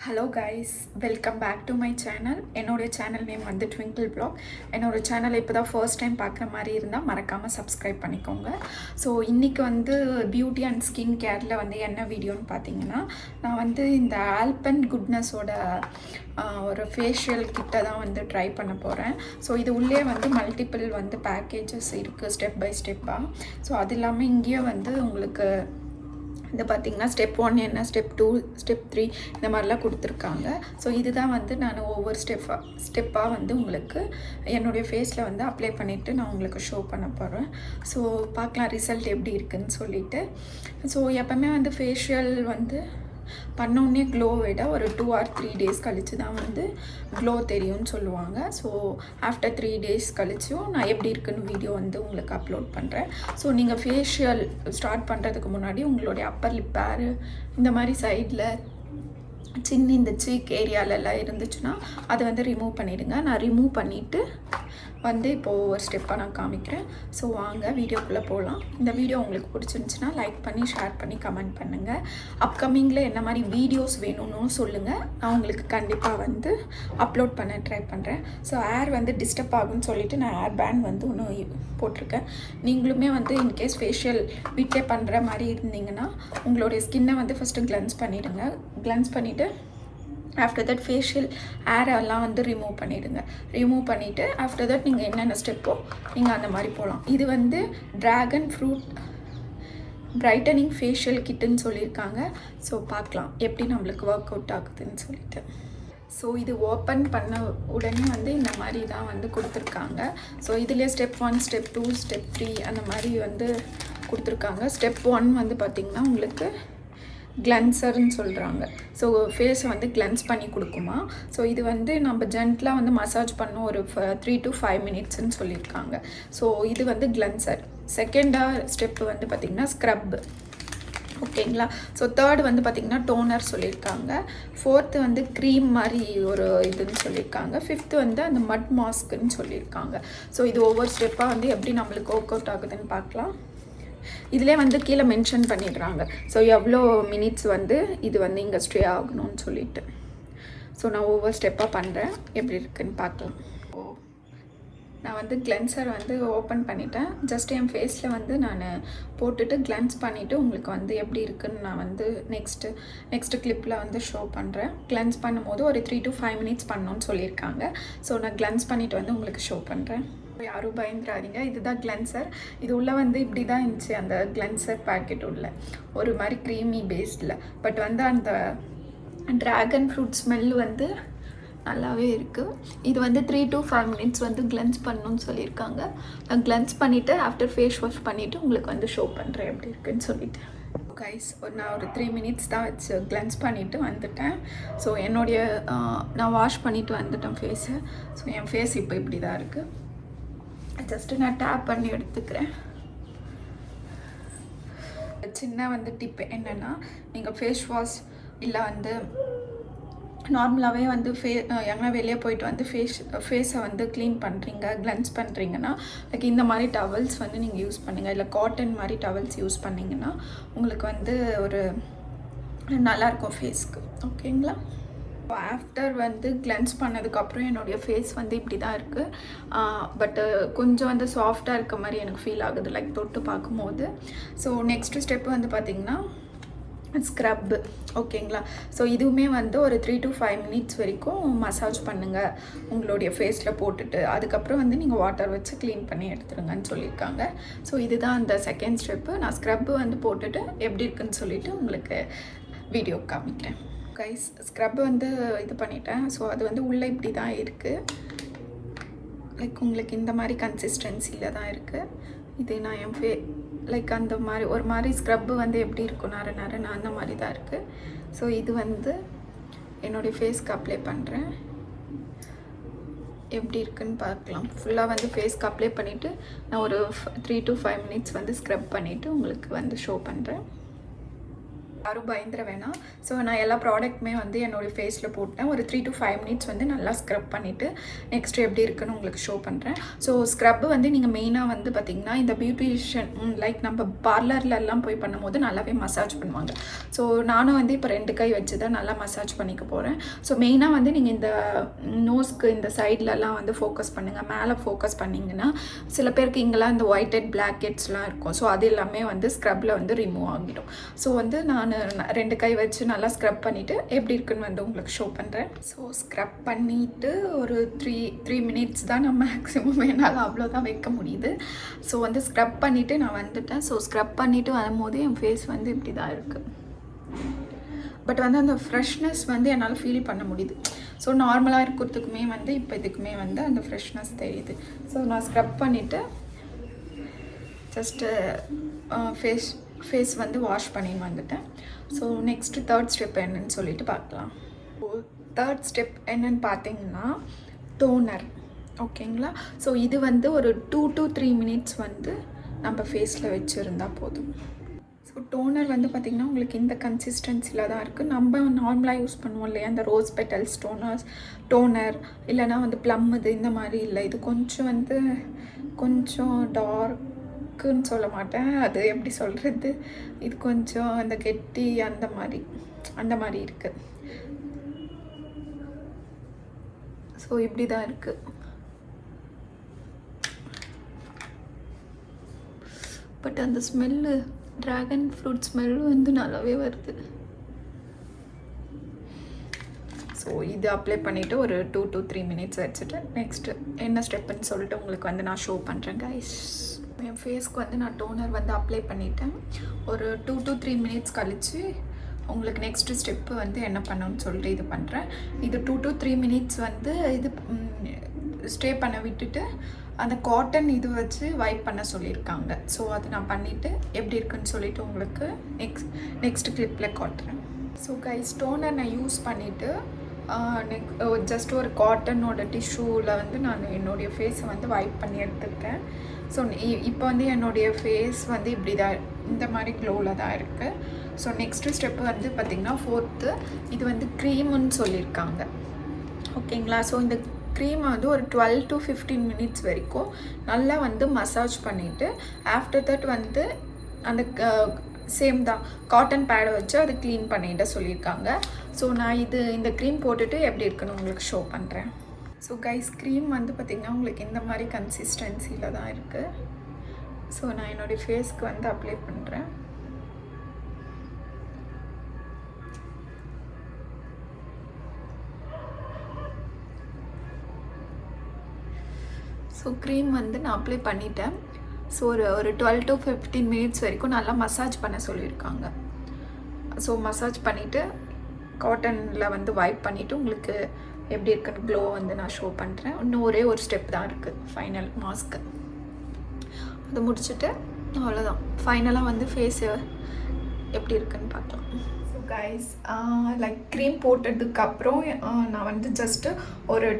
Hello guys, welcome back to my channel. என்னோடய channel name வந்து Twinkle Blog. என்னோடய சேனலை இப்போ தான் ஃபர்ஸ்ட் டைம் பார்க்குற மாதிரி இருந்தால் மறக்காமல் சப்ஸ்கிரைப் பண்ணிக்கோங்க. ஸோ இன்றைக்கி வந்து பியூட்டி அண்ட் ஸ்கின் கேரில் வந்து என்ன வீடியோன்னு பார்த்தீங்கன்னா, நான் வந்து இந்த ஆல்பன் குட்னஸோட ஒரு ஃபேஷியல் கிட்ட தான் வந்து ட்ரை பண்ண போகிறேன். ஸோ இது உள்ளே வந்து மல்டிபிள் வந்து பேக்கேஜஸ் இருக்குது ஸ்டெப் பை ஸ்டெப்பாக. ஸோ அது இல்லாமல் இங்கேயே வந்து உங்களுக்கு இந்த பார்த்திங்கன்னா ஸ்டெப் 1 என்ன, ஸ்டெப் 2, ஸ்டெப் 3 இந்த மாதிரிலாம் கொடுத்துருக்காங்க. ஸோ இதுதான் வந்து நான் ஒவ்வொரு ஸ்டெப்பாக வந்து உங்களுக்கு என்னுடைய ஃபேஸில் வந்து அப்ளை பண்ணிவிட்டு நான் உங்களுக்கு ஷோ பண்ண போகிறேன். ஸோ பார்க்கலாம் ரிசல்ட் எப்படி இருக்குதுன்னு சொல்லிவிட்டு. ஸோ எப்போவுமே வந்து ஃபேஷியல் வந்து பண்ணோடனே க்ளோ விட ஒரு 2 or 3 days கழித்து தான் வந்து க்ளோ தெரியும்னு சொல்லுவாங்க. ஸோ ஆஃப்டர் 3 days கழிச்சும் நான் எப்படி இருக்குன்னு வீடியோ வந்து உங்களுக்கு அப்லோட் பண்ணுறேன். ஸோ நீங்கள் ஃபேஷியல் ஸ்டார்ட் பண்ணுறதுக்கு முன்னாடி உங்களுடைய அப்பர் லிப் பேரு இந்த மாதிரி சைடில் சின்ன இந்த சீக் ஏரியாலெல்லாம் இருந்துச்சுன்னா அதை வந்து ரிமூவ் பண்ணிவிடுங்க. நான் ரிமூவ் பண்ணிவிட்டு வந்து இப்போது ஒவ்வொரு ஸ்டெப்பாக நான் காமிக்கிறேன். ஸோ வாங்க வீடியோக்குள்ளே போகலாம். இந்த வீடியோ உங்களுக்கு பிடிச்சிருந்துச்சுன்னா லைக் பண்ணி ஷேர் பண்ணி கமெண்ட் பண்ணுங்கள். அப்கமிங்கில் என்ன மாதிரி வீடியோஸ் வேணும்னு சொல்லுங்கள், நான் உங்களுக்கு கண்டிப்பாக வந்து அப்லோட் பண்ண ட்ரை பண்ணுறேன். ஸோ ஏர் வந்து டிஸ்டர்ப் ஆகும்னு சொல்லிவிட்டு நான் ஏர் பேண்ட் வந்து ஒன்று போட்டிருக்கேன். நீங்களுமே வந்து இன்கேஸ் ஃபேஷியல் வீட்டிலே பண்ணுற மாதிரி இருந்தீங்கன்னா உங்களுடைய ஸ்கின்னை வந்து ஃபஸ்ட்டு கிளென்ஸ் பண்ணிவிடுங்க. கிளென்ஸ் பண்ணிவிட்டு ஆஃப்டர் தட் ஃபேஷியல் ஏரெல்லாம் வந்து ரிமூவ் பண்ணிவிடுங்க. ரிமூவ் பண்ணிவிட்டு ஆஃப்டர் தட் நீங்கள் என்னென்ன ஸ்டெப்போ நீங்கள் அந்த மாதிரி போகலாம். இது வந்து ட்ராகன் ஃப்ரூட் பிரைட்டனிங் ஃபேஷியல் கிட்டுன்னு சொல்லியிருக்காங்க. ஸோ பார்க்கலாம் எப்படி நம்மளுக்கு ஒர்க் அவுட் ஆகுதுன்னு சொல்லிட்டு. ஸோ இது ஓப்பன் பண்ண உடனே வந்து இந்த மாதிரி தான் வந்து கொடுத்துருக்காங்க. ஸோ இதுலேயே ஸ்டெப் 1, ஸ்டெப் 2, ஸ்டெப் 3 அந்த மாதிரி வந்து கொடுத்துருக்காங்க. ஸ்டெப் 1 வந்து பார்த்திங்கன்னா உங்களுக்கு கிளென்சர்னு சொல்கிறாங்க. ஸோ ஃபேஸை வந்து கிளென்ஸ் பண்ணி கொடுக்குமா. ஸோ இது வந்து நம்ம ஜென்ட்லாக வந்து மசாஜ் பண்ணோம் ஒரு 3 to 5 minutesன்னு சொல்லியிருக்காங்க. ஸோ இது வந்து கிளென்சர். செகண்டாக ஸ்டெப்பு வந்து பார்த்திங்கன்னா ஸ்க்ரப்பு. ஓகேங்களா. ஸோ தேர்டு வந்து பார்த்திங்கன்னா டோனர் சொல்லியிருக்காங்க. ஃபோர்த்து வந்து க்ரீம் மாதிரி ஒரு இதுன்னு சொல்லியிருக்காங்க. ஃபிஃப்த்து வந்து அந்த மட் மாஸ்க்குன்னு சொல்லியிருக்காங்க. ஸோ இது ஒவ்வொரு ஸ்டெப்பாக வந்து எப்படி நம்மளுக்கு ஒர்க் அவுட் ஆகுதுன்னு பார்க்கலாம். இதிலே வந்து கீழே மென்ஷன் பண்ணிடுறாங்க. ஸோ எவ்வளோ மினிட்ஸ் வந்து இது வந்து இங்கே ஸ்டே ஆகணும்னு சொல்லிட்டு. ஸோ நான் ஒவ்வொரு ஸ்டெப்பாக பண்ணுறேன், எப்படி இருக்குன்னு பார்க்கலாம். நான் வந்து கிளென்சர் வந்து ஓப்பன் பண்ணிட்டேன். ஜஸ்ட் என் ஃபேஸில் வந்து நான் போட்டுட்டு கிளென்ஸ் பண்ணிவிட்டு உங்களுக்கு வந்து எப்படி இருக்குதுன்னு நான் வந்து நெக்ஸ்ட்டு கிளிப்பில் வந்து ஷோ பண்ணுறேன். கிளென்ஸ் பண்ணும்போது ஒரு 3 to 5 minutes பண்ணணும்னு சொல்லியிருக்காங்க. ஸோ நான் கிளென்ஸ் பண்ணிவிட்டு வந்து உங்களுக்கு ஷோ பண்ணுறேன். யாரும் பயந்துடாதீங்க. இதுதான் கிளென்சர். இது உள்ளே வந்து இப்படி தான் இருந்துச்சு அந்த கிளென்சர் பேக்கெட் உள்ள ஒரு மாதிரி க்ரீமி பேஸ்டில். பட் வந்து அந்த ட்ராகன் ஃப்ரூட் ஸ்மெல் வந்து நல்லாவே இருக்குது. இது வந்து 3 to 5 minutes வந்து கிளென்ஸ் பண்ணணும்னு சொல்லியிருக்காங்க. நான் கிளென்ஸ் பண்ணிவிட்டு ஆஃப்டர் ஃபேஸ் வாஷ் பண்ணிவிட்டு உங்களுக்கு வந்து ஷோ பண்ணுறேன் எப்படி இருக்குன்னு சொல்லிட்டு. கைஸ் நான் ஒரு 3 minutes தான் வச்சு கிளென்ஸ் பண்ணிவிட்டு வந்துட்டேன். ஸோ என்னுடைய நான் வாஷ் பண்ணிவிட்டு வந்துட்டேன் ஃபேஸை. ஸோ என் ஃபேஸ் இப்போ இப்படி தான் இருக்குது. ஜஸ்ட்டு நான் டேப் பண்ணி எடுத்துக்கிறேன். சின்ன வந்து டிப் என்னென்னா, நீங்கள் ஃபேஸ் வாஷ் இல்லை வந்து நார்மலாகவே வந்து எங்கன்னா வெளியே போயிட்டு வந்து ஃபேஸை வந்து க்ளீன் பண்ணுறீங்க, கிளென்ஸ் பண்ணுறீங்கன்னா லைக் இந்த மாதிரி டவல்ஸ் வந்து நீங்கள் யூஸ் பண்ணுங்கள். இல்லை காட்டன் மாதிரி டவல்ஸ் யூஸ் பண்ணிங்கன்னா உங்களுக்கு வந்து ஒரு நல்லாயிருக்கும் ஃபேஸ்க்கு. ஓகேங்களா. ஆஃப்டர் வந்து கிளென்ஸ் பண்ணதுக்கப்புறம் என்னுடைய ஃபேஸ் வந்து இப்படி தான் இருக்குது. பட்டு கொஞ்சம் வந்து சாஃப்டாக இருக்க மாதிரி எனக்கு ஃபீல் ஆகுது லைக் தொட்டு பார்க்கும்போது. ஸோ நெக்ஸ்ட்டு ஸ்டெப்பு வந்து பார்த்திங்கன்னா ஸ்க்ரப்பு. ஓகேங்களா. ஸோ இதுவுமே வந்து ஒரு 3 to 5 minutes வரைக்கும் மசாஜ் பண்ணுங்கள் உங்களுடைய ஃபேஸில் போட்டுட்டு. அதுக்கப்புறம் வந்து நீங்கள் வாட்டர் வச்சு க்ளீன் பண்ணி எடுத்துருங்கன்னு சொல்லியிருக்காங்க. ஸோ இதுதான் அந்த செகண்ட் ஸ்டெப்பு. நான் ஸ்க்ரப்பு வந்து போட்டுட்டு எப்படி இருக்குன்னு சொல்லிவிட்டு உங்களுக்கு வீடியோ காமிக்கிறேன். கைஸ் ஸ்க்ரப் வந்து இது பண்ணிட்டேன். ஸோ அது வந்து உள்ளே இப்படி தான் இருக்குது. லைக் உங்களுக்கு இந்த மாதிரி கன்சிஸ்டன்சியில் தான் இருக்குது. இது நான் என் லைக் அந்த மாதிரி ஒரு மாதிரி ஸ்க்ரப்பு வந்து எப்படி இருக்கும் நான் அந்த மாதிரி தான் இருக்குது. ஸோ இது வந்து என்னுடைய ஃபேஸ்க்கு அப்ளை பண்ணுறேன். எப்படி இருக்குன்னு பார்க்கலாம். ஃபுல்லாக வந்து ஃபேஸ்க்கு அப்ளை பண்ணிவிட்டு நான் ஒரு 3 to 5 minutes வந்து ஸ்க்ரப் பண்ணிவிட்டு உங்களுக்கு வந்து ஷோ பண்ணுறேன். யாரும் பயந்துட வேணாம். ஸோ நான் எல்லா ப்ராடக்ட்டுமே வந்து என்னோடய ஃபேஸில் போட்டேன். ஒரு 3 to 5 மினிட்ஸ் வந்து நல்லா ஸ்க்ரப் பண்ணிவிட்டு நெக்ஸ்ட்டு எப்படி இருக்குன்னு உங்களுக்கு ஷோ பண்ணுறேன். ஸோ ஸ்க்ரப்பு வந்து நீங்கள் மெயினாக வந்து பார்த்திங்கன்னா இந்த பியூட்டிஷியன் லைக் நம்ம பார்லர்லலாம் போய் பண்ணும்போது நல்லாவே மசாஜ் பண்ணுவாங்க. ஸோ நானும் வந்து இப்போ 2 கை வச்சு தான் நல்லா மசாஜ் பண்ணிக்க போகிறேன். ஸோ மெயினாக வந்து நீங்கள் இந்த நோஸ்க்கு இந்த சைட்லலாம் வந்து ஃபோக்கஸ் பண்ணுங்கள். மேலே ஃபோக்கஸ் பண்ணிங்கன்னா சில பேருக்கு இங்கெல்லாம் இந்த ஒயிட் ஹெட் பிளாக் ஹெட்ஸ்லாம் இருக்கும். ஸோ அது எல்லாமே வந்து ஸ்க்ரப்பில் வந்து ரிமூவ் ஆகிடும். ஸோ வந்து நான் 2 கை வச்சு நல்லா ஸ்க்ரப் பண்ணிவிட்டு எப்படி இருக்குன்னு வந்து உங்களுக்கு ஷோ பண்ணுறேன். ஸோ ஸ்க்ரப் பண்ணிவிட்டு ஒரு 3 மினிட்ஸ் தான் நான் மேக்ஸிமம் என்னால் அவ்வளோதான் வைக்க முடியுது. ஸோ வந்து ஸ்க்ரப் பண்ணிவிட்டு நான் வந்துட்டேன். ஸோ ஸ்க்ரப் பண்ணிவிட்டு வரும்போது என் ஃபேஸ் வந்து இப்படி தான் இருக்குது. பட் வந்து அந்த ஃப்ரெஷ்னஸ் வந்து என்னால் ஃபீல் பண்ண முடியுது. ஸோ நார்மலாக இருக்கிறதுக்குமே வந்து இப்போ இதுக்குமே வந்து அந்த ஃப்ரெஷ்னஸ் தெரியுது. ஸோ நான் ஸ்க்ரப் பண்ணிவிட்டு ஜஸ்ட்டு ஃபேஸ் வந்து வாஷ் பண்ணி வந்துட்டேன். ஸோ நெக்ஸ்ட்டு 3rd ஸ்டெப் என்னன்னு சொல்லிட்டு பார்க்கலாம். 3rd ஸ்டெப் என்னன்னு பார்த்தீங்கன்னா டோனர். ஓகேங்களா? ஸோ இது வந்து ஒரு 2 to 3 மினிட்ஸ் வந்து நம்ம ஃபேஸில் வச்சுருந்தா போதும். ஸோ டோனர் வந்து பார்த்திங்கன்னா உங்களுக்கு இந்த கன்சிஸ்டன்சியில் தான் இருக்குது. நம்ம நார்மலாக யூஸ் பண்ணுவோம் இல்லையா, அந்த ரோஸ் பெட்டல்ஸ் டோனர் இல்லைனா வந்து ப்ளம் இது இந்த மாதிரி இல்லை. இது கொஞ்சம் டார்க்குன்னு சொல்ல மாட்டேன், அது எப்படி சொல்கிறது, இது கொஞ்சம் அந்த கெட்டி அந்த மாதிரி இருக்குது. ஸோ இப்படி தான் இருக்குது. பட் அந்த ஸ்மெல்லு ட்ராகன் ஃப்ரூட் ஸ்மெல்லு வந்து நல்லாவே வருது. ஸோ இது அப்ளை பண்ணிவிட்டு ஒரு 2 to 3 மினிட்ஸ் வச்சுட்டு நெக்ஸ்ட்டு என்ன ஸ்டெப்புன்னு சொல்லிட்டு உங்களுக்கு வந்து நான் ஷோ பண்ணுறேன் கைஸ். என் ஃபேஸ்க்கு வந்து நான் டோனர் வந்து அப்ளை பண்ணிவிட்டேன். ஒரு 2 to 3 மினிட்ஸ் கழித்து உங்களுக்கு நெக்ஸ்ட்டு ஸ்டெப்பு வந்து என்ன பண்ணணும்னு சொல்லிட்டு இது பண்ணுறேன். இது 2 to 3 மினிட்ஸ் வந்து இது ஸ்டே பண்ண விட்டுட்டு அந்த காட்டன் இது வச்சு வைப் பண்ண சொல்லியிருக்காங்க. ஸோ அது நான் பண்ணிவிட்டு எப்படி இருக்குன்னு சொல்லிவிட்டு உங்களுக்கு நெக்ஸ்ட் கிளிப்பில் காட்டுறேன். ஸோ கைஸ் டோனர் நான் யூஸ் பண்ணிவிட்டு ஜஸ்ட் ஒரு காட்டனோட டிஷ்யூவில் வந்து நான் என்னுடைய ஃபேஸை வந்து வைப் பண்ணி எடுத்துக்கிட்டேன். ஸோ இப்போ வந்து என்னுடைய ஃபேஸ் வந்து இப்படி தான் இந்த மாதிரி க்ளோவில் தான் இருக்குது. ஸோ நெக்ஸ்ட்டு ஸ்டெப்பு வந்து பார்த்திங்கன்னா 4th இது வந்து க்ரீமுன்னு சொல்லியிருக்காங்க. ஓகேங்களா? ஸோ இந்த க்ரீமை வந்து ஒரு 12 to 15 மினிட்ஸ் வரைக்கும் நல்லா வந்து மசாஜ் பண்ணிவிட்டு ஆஃப்டர் தட் வந்து அந்த சேம் தான் காட்டன் பேடை வச்சு அதை க்ளீன் பண்ணிவிட சொல்லியிருக்காங்க. ஸோ நான் இந்த க்ரீம் போட்டுட்டு எப்படி இருக்குன்னு உங்களுக்கு ஷோ பண்ணுறேன். ஸோ கைஸ் க்ரீம் வந்து பார்த்திங்கன்னா உங்களுக்கு இந்த மாதிரி கன்சிஸ்டன்சியில் தான் இருக்குது. ஸோ நான் என்னுடைய ஃபேஸ்க்கு வந்து அப்ளை பண்ணுறேன். ஸோ க்ரீம் வந்து நான் அப்ளை பண்ணிட்டேன். ஸோ ஒரு 12 to 15 மினிட்ஸ் வரைக்கும் நல்லா மசாஜ் பண்ண சொல்லியிருக்காங்க. ஸோ மசாஜ் பண்ணிவிட்டு காட்டனில் வந்து வைப் பண்ணிவிட்டு உங்களுக்கு எப்படி இருக்குன்னு க்ளோ வந்து நான் ஷோ பண்ணுறேன். இன்னும் ஒரே ஒரு ஸ்டெப் தான் இருக்குது, ஃபைனல் மாஸ்க்கு. அது முடிச்சுட்டு அவ்வளோதான், ஃபைனலாக வந்து ஃபேஸு எப்படி இருக்குன்னு பார்க்கலாம். ஸோ கைஸ் லைக் க்ரீம் போட்டதுக்கப்புறம் நான் வந்து ஜஸ்ட்டு ஒரு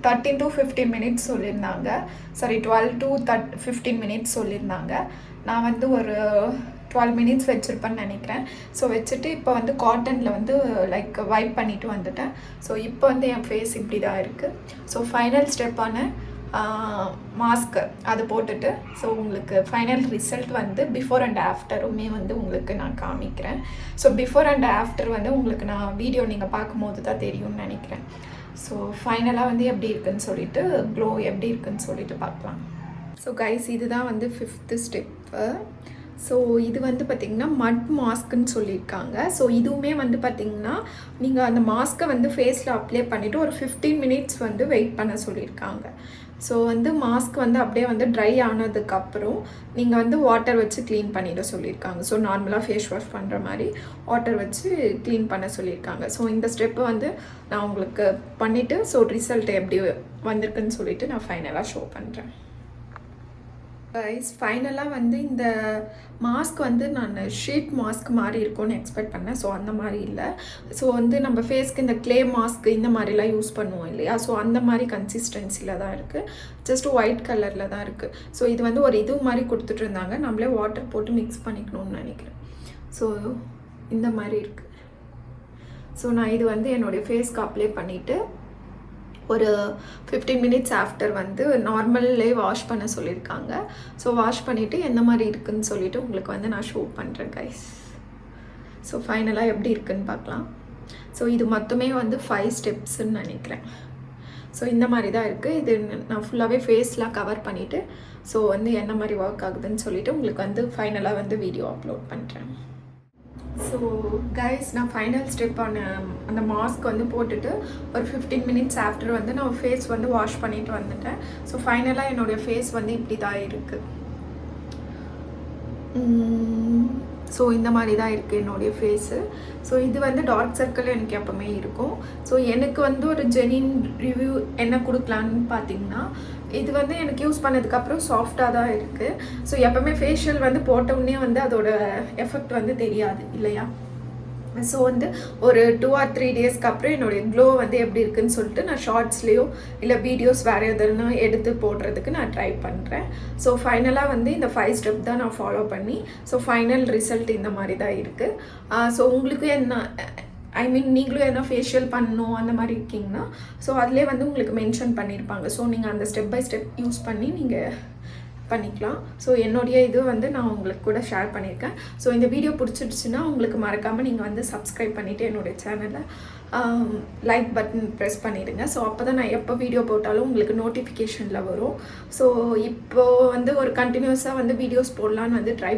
13 to 15 மினிட்ஸ் சொல்லியிருந்தாங்க. சாரி 12 to 15 மினிட்ஸ் சொல்லியிருந்தாங்க. நான் வந்து ஒரு 12 மினிட்ஸ் வச்சுருப்பேன்னு நினைக்கிறேன். ஸோ வச்சுட்டு இப்போ வந்து காட்டனில் வந்து லைக் வைப் பண்ணிவிட்டு வந்துட்டேன். ஸோ இப்போ வந்து என் ஃபேஸ் இப்படி தான் இருக்குது. ஸோ ஃபைனல் ஸ்டெப்பான மாஸ்க்கு அது போட்டுட்டு ஸோ உங்களுக்கு ஃபைனல் ரிசல்ட் வந்து பிஃபோர் அண்ட் ஆஃப்டருமே வந்து உங்களுக்கு நான் காமிக்கிறேன். ஸோ பிஃபோர் அண்ட் ஆஃப்டர் வந்து உங்களுக்கு நான் வீடியோ நீங்கள் பார்க்கும்போது தான் தெரியும்னு நினைக்கிறேன். ஸோ ஃபைனலாக வந்து எப்படி இருக்குன்னு சொல்லிட்டு க்ளோ எப்படி இருக்குன்னு சொல்லிட்டு பார்க்கலாம். ஸோ கைஸ் இதுதான் வந்து 5th ஸ்டெப்பு. ஸோ இது வந்து பார்த்திங்கன்னா மட் மாஸ்க்குன்னு சொல்லியிருக்காங்க. ஸோ இதுவுமே வந்து பார்த்திங்கன்னா நீங்கள் அந்த மாஸ்க்கை வந்து ஃபேஸில் அப்ளை பண்ணிவிட்டு ஒரு 15 மினிட்ஸ் வந்து வெயிட் பண்ண சொல்லியிருக்காங்க. ஸோ வந்து மாஸ்க் வந்து அப்படியே வந்து ட்ரை ஆனதுக்கப்புறம் நீங்கள் வந்து வாட்டர் வச்சு க்ளீன் பண்ணிட சொல்லியிருக்காங்க. ஸோ நார்மலாக ஃபேஸ் வாஷ் பண்ணுற மாதிரி வாட்டர் வச்சு க்ளீன் பண்ண சொல்லியிருக்காங்க. ஸோ இந்த ஸ்டெப்பு வந்து நான் உங்களுக்கு பண்ணிவிட்டு ஸோ ரிசல்ட் எப்படி வந்திருக்குன்னு சொல்லிவிட்டு நான் ஃபைனலாக ஷோ பண்ணுறேன். கைஸ் ஃபைனலாக வந்து இந்த மாஸ்க் வந்து நான் ஷீட் மாஸ்க் மாதிரி இருக்கும்னு எக்ஸ்பெக்ட் பண்ணேன். ஸோ அந்த மாதிரி இல்லை. ஸோ வந்து நம்ம ஃபேஸ்க்கு இந்த க்ளே மாஸ்க் இந்த மாதிரிலாம் யூஸ் பண்ணுவோம் இல்லையா, ஸோ அந்த மாதிரி கன்சிஸ்டன்சியில் தான் இருக்குது. ஜஸ்ட் ஒயிட் கலரில் தான் இருக்குது. ஸோ இது வந்து ஒரு இது மாதிரி கொடுத்துட்டு இருந்தாங்க, நம்மளே வாட்டர் போட்டு மிக்ஸ் பண்ணிக்கணும்னு நினைக்கிறேன். ஸோ இந்த மாதிரி இருக்குது. ஸோ நான் இது வந்து என்னுடைய ஃபேஸ்க்கு அப்ளை பண்ணிவிட்டு ஒரு 15 மினிட்ஸ் ஆஃப்டர் வந்து நார்மல்லே வாஷ் பண்ண சொல்லியிருக்காங்க. ஸோ வாஷ் பண்ணிவிட்டு எந்த மாதிரி இருக்குதுன்னு சொல்லிவிட்டு உங்களுக்கு வந்து நான் ஷோ பண்ணுறேன் கைஸ். ஸோ ஃபைனலாக எப்படி இருக்குதுன்னு பார்க்கலாம். ஸோ இது மொத்தமே வந்து 5 ஸ்டெப்ஸுன்னு நினைக்கிறேன். ஸோ இந்த மாதிரி தான் இருக்குது. இது நான் ஃபுல்லாகவே ஃபேஸ்லாம் கவர் பண்ணிவிட்டு ஸோ வந்து என்ன மாதிரி ஒர்க் ஆகுதுன்னு சொல்லிவிட்டு உங்களுக்கு வந்து ஃபைனலாக வந்து வீடியோ அப்லோட் பண்ணுறேன். ஸோ கைஸ், நான் ஃபைனல் ஸ்டெப் அந்த மாஸ்க் வந்து போட்டுட்டு ஒரு 15 மினிட்ஸ் ஆஃப்டர் வந்து நான் ஃபேஸ் வந்து வாஷ் பண்ணிட்டு வந்துட்டேன். ஸோ ஃபைனலாக என்னுடைய ஃபேஸ் வந்து இப்படி தான் இருக்குது. ஸோ இந்த மாதிரி தான் இருக்குது என்னுடைய ஃபேஸு. ஸோ இது வந்து டார்க் சர்க்கிள் எனக்கு எப்போவுமே இருக்கும். ஸோ எனக்கு வந்து ஒரு ஜெனின் ரிவ்யூ என்ன கொடுக்கலான்னு பார்த்தீங்கன்னா, இது வந்து எனக்கு யூஸ் பண்ணதுக்கப்புறம் சாஃப்டாக தான் இருக்குது. ஸோ எப்போவுமே ஃபேஷியல் வந்து போட்டவுடனே வந்து அதோட எஃபெக்ட் வந்து தெரியாது இல்லையா. ஸோ வந்து ஒரு 2 or 3 டேஸ்க்கு அப்புறம் என்னுடைய க்ளோ வந்து எப்படி இருக்குன்னு சொல்லிட்டு நான் ஷார்ட்ஸ்லேயோ இல்லை வீடியோஸ் வேறு எதுனா எடுத்து போடுறதுக்கு நான் ட்ரை பண்ணுறேன். ஸோ ஃபைனலாக வந்து இந்த 5 ஸ்டெப் தான் நான் ஃபாலோ பண்ணி ஸோ ஃபைனல் ரிசல்ட் இந்த மாதிரி தான் இருக்குது. ஸோ உங்களுக்கு என்ன நீங்களும் எதனா ஃபேஷியல் பண்ணணும் அந்த மாதிரி இருக்கீங்கன்னா ஸோ அதிலே வந்து உங்களுக்கு மென்ஷன் பண்ணியிருப்பாங்க. ஸோ நீங்கள் அந்த ஸ்டெப் பை ஸ்டெப் யூஸ் பண்ணி நீங்கள் பண்ணிக்கலாம். ஸோ என்னுடைய இது வந்து நான் உங்களுக்கு கூட ஷேர் பண்ணியிருக்கேன். ஸோ இந்த வீடியோ பிடிச்சிடுச்சுன்னா உங்களுக்கு மறக்காமல் நீங்கள் வந்து சப்ஸ்கிரைப் பண்ணிவிட்டு என்னுடைய சேனலை லைக் பட்டன் ப்ரெஸ் பண்ணிடுங்க. ஸோ அப்போ தான் நான் எப்போ வீடியோ போட்டாலும் உங்களுக்கு நோட்டிஃபிகேஷனில் வரும். ஸோ இப்போது வந்து ஒரு கண்டினியூஸாக வந்து வீடியோஸ் போடலான்னு வந்து ட்ரை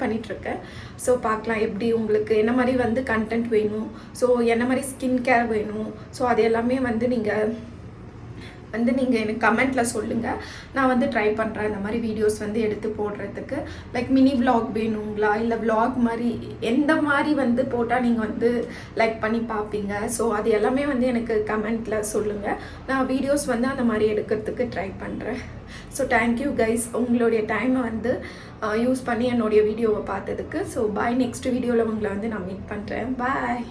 பண்ணிகிட்ருக்கேன். ஸோ பார்க்கலாம் எப்படி உங்களுக்கு என்ன மாதிரி வந்து கண்டென்ட் வேணும், ஸோ என்ன மாதிரி ஸ்கின் கேர் வேணும், ஸோ அது எல்லாமே வந்து நீங்கள் எனக்கு கமெண்ட்டில் சொல்லுங்கள். நான் வந்து ட்ரை பண்ணுறேன் இந்த மாதிரி வீடியோஸ் வந்து எடுத்து போடுறதுக்கு. லைக் மினி விலாக் வேணுங்களா இல்லை விலாக் மாதிரி எந்த மாதிரி வந்து போட்டால் நீங்கள் வந்து லைக் பண்ணி பார்ப்பீங்க. ஸோ அது எல்லாமே வந்து எனக்கு கமெண்ட்டில் சொல்லுங்கள். நான் வீடியோஸ் வந்து அந்த மாதிரி எடுக்கிறதுக்கு ட்ரை பண்ணுறேன். ஸோ தேங்க்யூ கைஸ், உங்களுடைய டைமை வந்து யூஸ் பண்ணி என்னுடைய வீடியோவை பார்த்ததுக்கு. ஸோ பாய், நெக்ஸ்ட் வீடியோவில் உங்களை வந்து நான் மீட் பண்ணுறேன். பாய்.